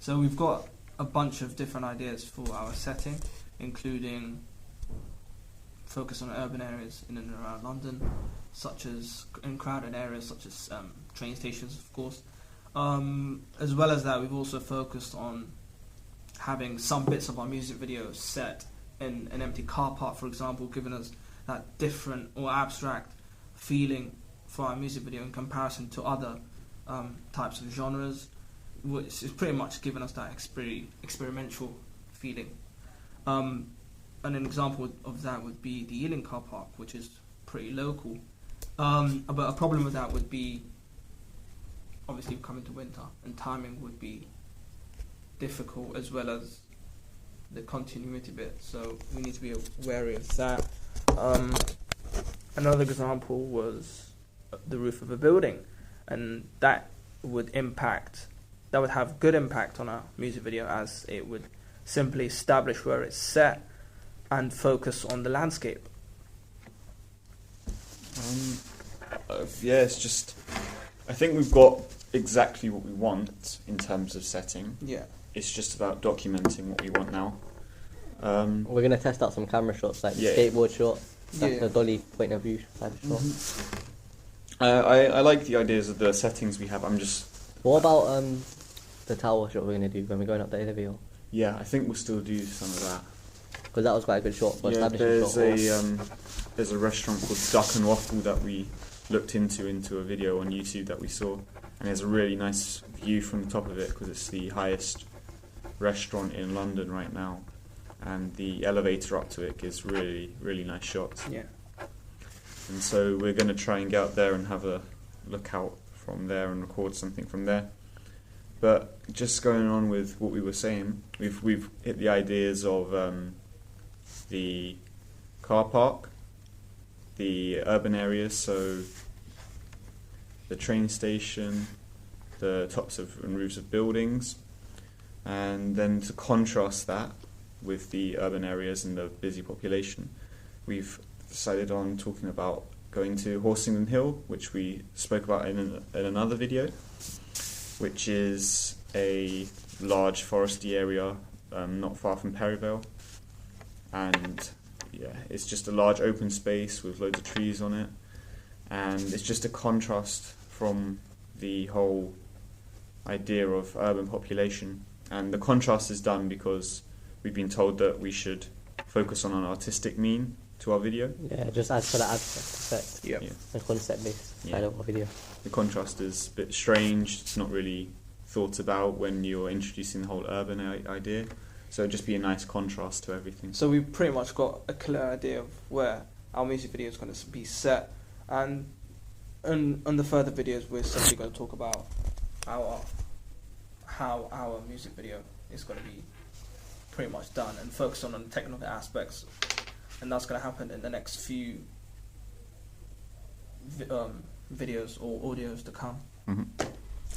So we've got a bunch of different ideas for our setting, including focus on urban areas in and around London, such as in crowded areas such as train stations, of course. As well as that, we've also focused on having some bits of our music videos set in an empty car park, for example, giving us that different or abstract feeling for our music video in comparison to other types of genres, which is pretty much giving us that experimental feeling. And an example of that would be the Ealing car park, which is pretty local. But a problem with that would be, obviously, coming to winter, and timing would be difficult, as well as the continuity bit. So we need to be wary of that. Another example was the roof of a building, and that would have good impact on our music video, as it would simply establish where it's set and focus on the landscape. It's just, I think we've got exactly what we want in terms of setting. Yeah. It's just about documenting what we want now. We're going to test out some camera shots, like the skateboard shot, like the dolly point of view type of shot. I like the ideas of the settings we have. What about the tower shot we're going to do when we're going up the elevator? Yeah, I think we'll still do some of that. Because that was quite a good shot. There's a restaurant called Duck and Waffle that we looked into a video on YouTube that we saw, and there's a really nice view from the top of it because it's the highest restaurant in London right now, and the elevator up to it gives really, really nice shots. Yeah. And so we're going to try and get up there and have a look out from there and record something from there. But just going on with what we were saying, we've hit the ideas of the car park, the urban areas, so the train station, the tops of and roofs of buildings, and then to contrast that with the urban areas and the busy population, we've decided on talking about going to Horsington Hill, which we spoke about in another video, which is a large foresty area not far from Perivale, and it's just a large open space with loads of trees on it, and it's just a contrast from the whole idea of urban population. And the contrast is done because we've been told that we should focus on an artistic mean to our video. Yeah, just adds to the abstract effect. Yeah. The concept-based side of our video. The contrast is a bit strange. It's not really thought about when you're introducing the whole urban idea. So it'd just be a nice contrast to everything. So we've pretty much got a clear idea of where our music video is going to be set, and on the further videos we're simply going to talk about how our music video is going to be pretty much done and focus on the technical aspects, and that's going to happen in the next few videos or audios to come.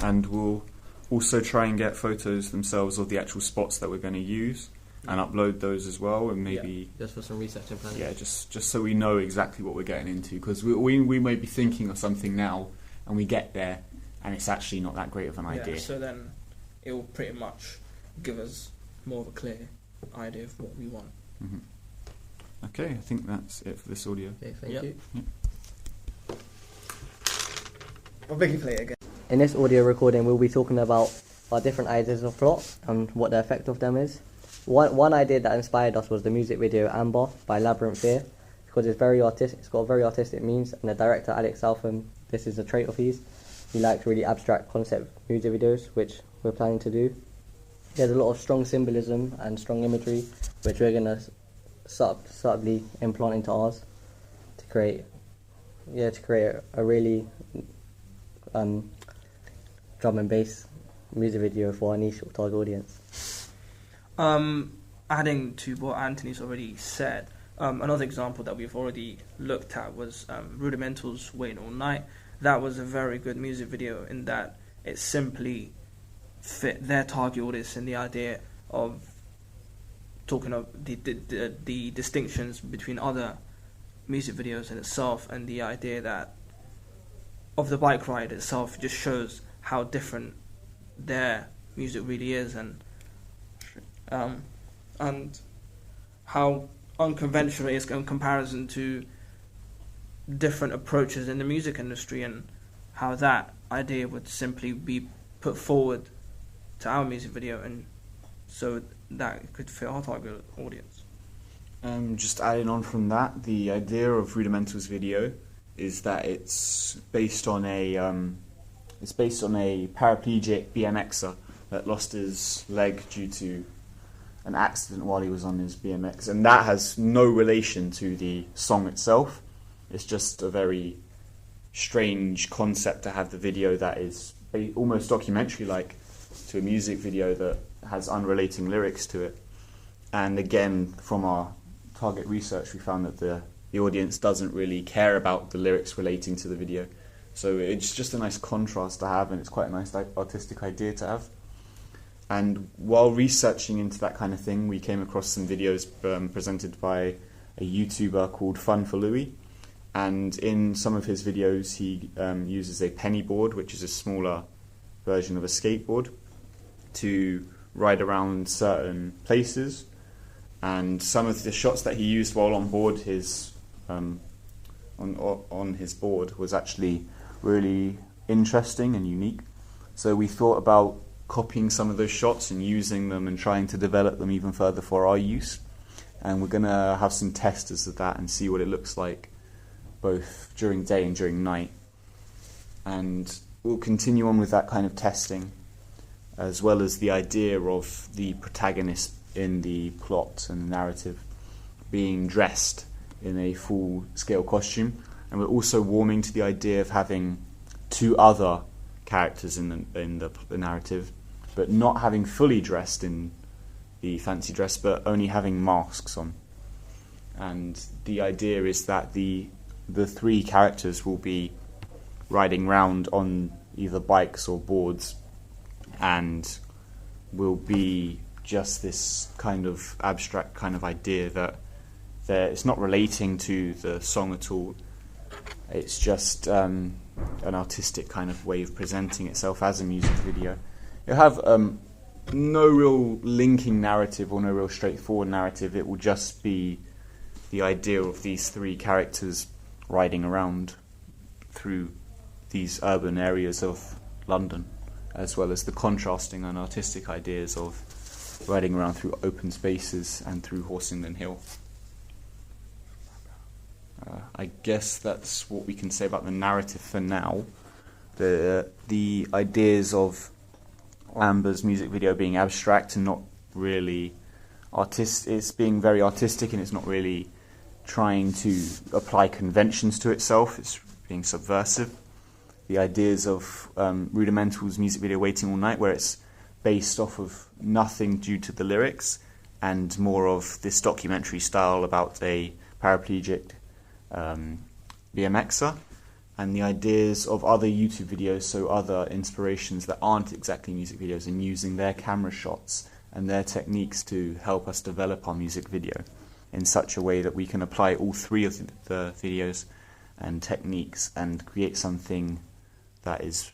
And we'll also try and get photos themselves of the actual spots that we're going to use and upload those as well, and maybe just for some research and planning. just so we know exactly what we're getting into, because we may be thinking of something now and we get there and it's actually not that great of an idea. So then it will pretty much give us more of a clear idea of what we want. Okay, I think that's it for this audio. Okay, thank you. I'll make you play it again. In this audio recording, we'll be talking about our different ideas of plot and what the effect of them is. One idea that inspired us was the music video Amber by Labyrinth Fear, because it's very artistic. It's got very artistic means, and the director Alex Southam, this is a trait of his. He likes really abstract concept music videos, which we're planning to do. There's a lot of strong symbolism and strong imagery, which we're gonna subtly implant into ours to create a really drum and bass music video for our niche or target audience. Adding to what Anthony's already said, another example that we've already looked at was Rudimental's Waiting All Night. That was a very good music video in that it simply fit their target audience in the idea of talking of the distinctions between other music videos in itself, and the idea that of the bike ride itself just shows how different their music really is, and how unconventional it is in comparison to different approaches in the music industry, and how that idea would simply be put forward to our music video, and so that it could fit our target audience. Just adding on from that, the idea of Rudimental's video is that it's based on a paraplegic BMXer that lost his leg due to an accident while he was on his BMX, and that has no relation to the song itself. It's just a very strange concept to have the video that is almost documentary-like to a music video that has unrelating lyrics to it. And again, from our target research, we found that the audience doesn't really care about the lyrics relating to the video. So it's just a nice contrast to have, and it's quite a nice artistic idea to have. And while researching into that kind of thing, we came across some videos presented by a YouTuber called Fun for Louie. And in some of his videos, he uses a penny board, which is a smaller version of a skateboard, to ride around certain places. And some of the shots that he used while on board his on his board was actually really interesting and unique. So we thought about copying some of those shots and using them and trying to develop them even further for our use. And we're going to have some testers of that and see what it looks like both during day and during night. And we'll continue on with that kind of testing, as well as the idea of the protagonist in the plot and the narrative being dressed in a full-scale costume. And we're also warming to the idea of having two other characters in the narrative, but not having fully dressed in the fancy dress, but only having masks on. And the idea is that the three characters will be riding round on either bikes or boards, and will be just this kind of abstract kind of idea that it's not relating to the song at all. It's just an artistic kind of way of presenting itself as a music video. You'll have no real linking narrative or no real straightforward narrative. It will just be the idea of these three characters riding around through these urban areas of London, as well as the contrasting and artistic ideas of riding around through open spaces and through Horsingden Hill. I guess that's what we can say about the narrative for now. The ideas of Amber's music video being abstract and not really artistic. It's being very artistic, and it's not really trying to apply conventions to itself. It's being subversive. The ideas of Rudimental's music video Waiting All Night, where it's based off of nothing due to the lyrics, and more of this documentary style about a paraplegic BMXer, and the ideas of other YouTube videos, so other inspirations that aren't exactly music videos, and using their camera shots and their techniques to help us develop our music video in such a way that we can apply all three of the videos and techniques and create something that is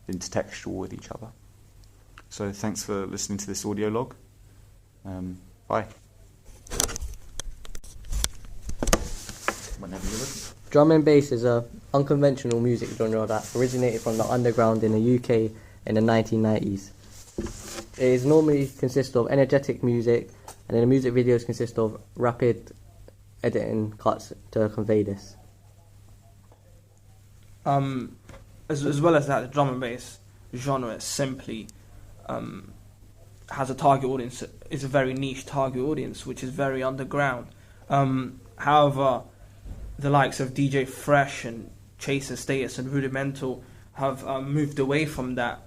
intertextual with each other. So thanks for listening to this audio log. Bye. Whenever you're ready. Drum and bass is a unconventional music genre that originated from the underground in the UK in the 1990s. It is normally consists of energetic music, and then the music videos consist of rapid editing cuts to convey this. As well as that, the drum and bass genre simply has a target audience. It's a very niche target audience, which is very underground. However, the likes of DJ Fresh and Chaser Status and Rudimental have moved away from that,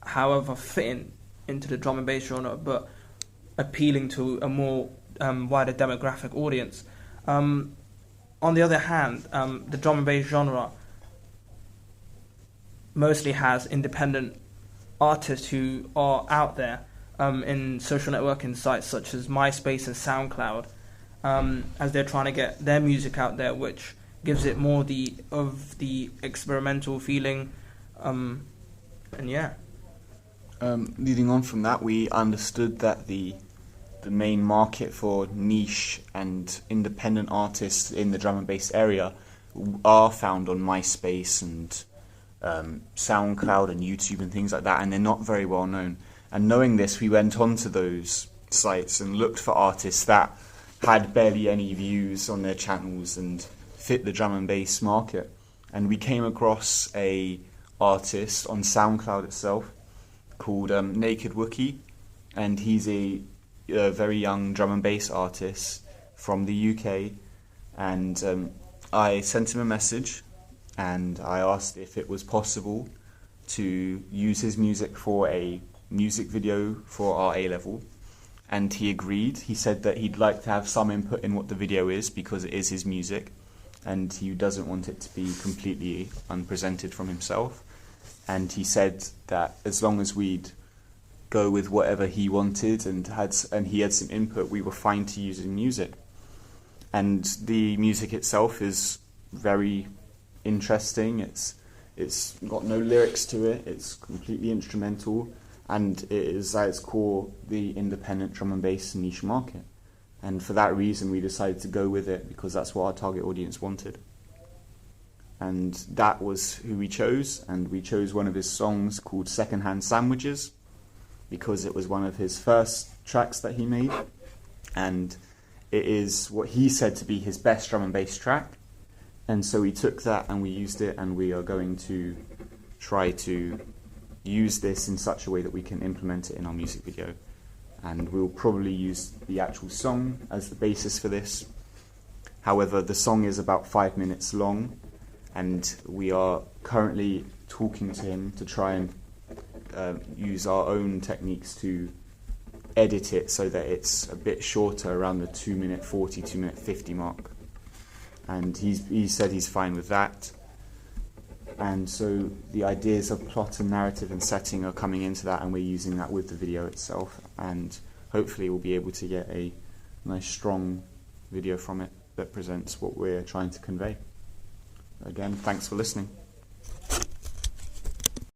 however fitting into the drum and bass genre, but appealing to a more wider demographic audience. On the other hand, the drum and bass genre mostly has independent artists who are out there in social networking sites such as MySpace and SoundCloud, as they're trying to get their music out there, which gives it more of the experimental feeling, and yeah. Leading on from that, we understood that the main market for niche and independent artists in the drum and bass area are found on MySpace and SoundCloud and YouTube and things like that, and they're not very well known. And knowing this, we went onto those sites and looked for artists that had barely any views on their channels and fit the drum and bass market. And we came across a artist on SoundCloud itself called Naked Wookie, and he's a very young drum and bass artist from the UK. And I sent him a message and I asked if it was possible to use his music for a music video for our A-level, and he agreed. He said that he'd like to have some input in what the video is because it is his music and he doesn't want it to be completely unpresented from himself. And he said that as long as we'd go with whatever he wanted and he had some input, we were fine to use his music. And the music itself is very interesting. It's got no lyrics to it. It's completely instrumental, and it is at its core the independent drum and bass niche market. And for that reason, we decided to go with it because that's what our target audience wanted. And that was who we chose, and we chose one of his songs called Secondhand Sandwiches because it was one of his first tracks that he made, and it is what he said to be his best drum and bass track. And so we took that and we used it, and we are going to try to use this in such a way that we can implement it in our music video. And we'll probably use the actual song as the basis for this. However, the song is about 5 minutes long, and we are currently talking to him to try and use our own techniques to edit it so that it's a bit shorter, around the 2-minute 40, 2-minute 50 mark. And he said he's fine with that. And so the ideas of plot and narrative and setting are coming into that, and we're using that with the video itself, and hopefully we'll be able to get a nice strong video from it that presents what we're trying to convey. Again, thanks for listening.